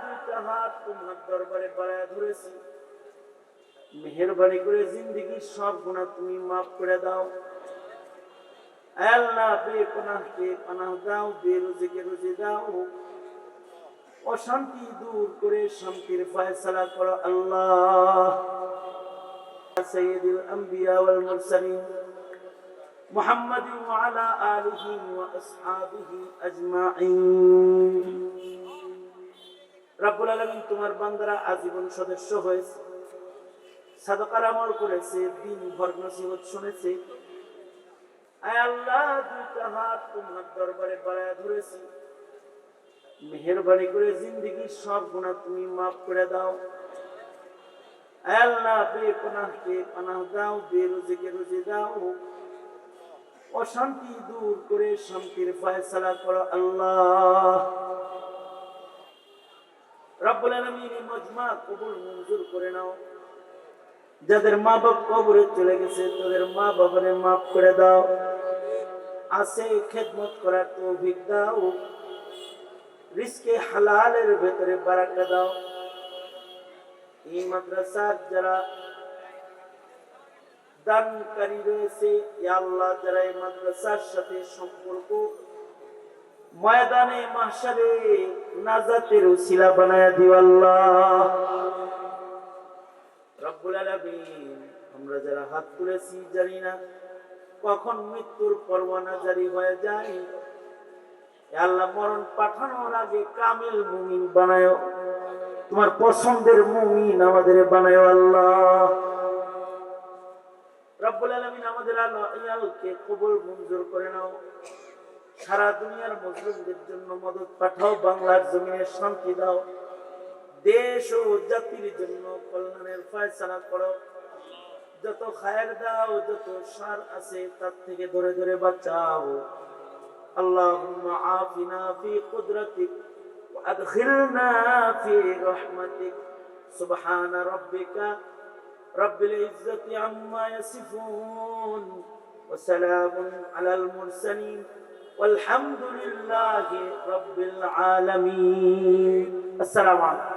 দুইটা হাত তোমার দরবারে বাড়ায় ধরেছি, মেহেরবানি করে জিন্দেগির সব গুনাহ তুমি মাফ করে দাও। আল্লাহ বেপনাহকে পানাহ দাও, বেরুজিকে রুজি দাও, অশান্তি দূর করে শান্তির ফয়সালা করো আল্লাহ। সাইয়্যিদুল আম্বিয়া ওয়াল মুরসালিন মুহাম্মাদ ওয়া আলা আলিহি ওয়া আসহাবিহি আজমাইন। রব্বুল আলামিন তোমার বান্দারা আজীবন সদস্য হয়েছে, সাদাকার আমল করেছে, দিন ভর নসিহত শুনেছে। আয় আল্লাহ দুইটা হাত তোমার দরবারে বাড়ায় ধরেছি, মেহেরবানি করে জিন্দেগির সব গুনাহ তুমি মাফ করে দাও। আয় আল্লাহ বেপনাহকে পানাহ দাও, বেরুজিকে রুজি দাও, অশান্তি দূর করে শান্তির ফয়সালা করো আল্লাহ। রব্বুল আলামিন এই মজমা কবুল মঞ্জুর করে নাও। যাদের মা বাপ কবরে চলে গেছে তাদের মা বাবারে মাফ করে দাও, আছে খেদমত করার তৌফিক দাও, রিজকে হালালের ভেতরে বারাকা দাও। এই মাদ্রাসার যারা দানকারী রয়েছে, ইয়া আল্লাহ যারা এই মাদ্রাসার সাথে সম্পর্ক, ময়দানে মাহশারে নাজাতের উসিলা বানায়া দিও আল্লাহ। রব্বুল আলামিন আমরা যারা হাত তুলেছি জানি না কখন মৃত্যুর পরওয়ানা জারি হয়ে যায়। ইয়া আল্লাহ মরণ পাঠানোর আগে কামিল মুমিন বানায়ো, তোমার পছন্দের মুমিন আমাদের বানায়ো আল্লাহ। রব্বুল আলামিন আমাদের আয়ালকে কবুল মঞ্জুর করে নাও। সারা দুনিয়ার মুসলিমদের জন্য মদদ পাঠাও, বাংলার জমিনে শান্তি দাও, দেশ ও জাতির জন্য কল্যাণের ফয়সালা করো। যত খায়ের দাও, যত শার আছে তার থেকে ধরে ধরে বাঁচাও। আল্লাহুম্মা আফিনা ফি কুদরাতিক ওয়া আদখিলনা ফি রাহমাতিক। সুবহানা রাব্বিকা রাব্বিল ইজ্জাতি আম্মা ইয়াসিফুন ওয়া সালামুন আলাল মুরসালিন والحمد لله رب العالمين. السلام عليكم.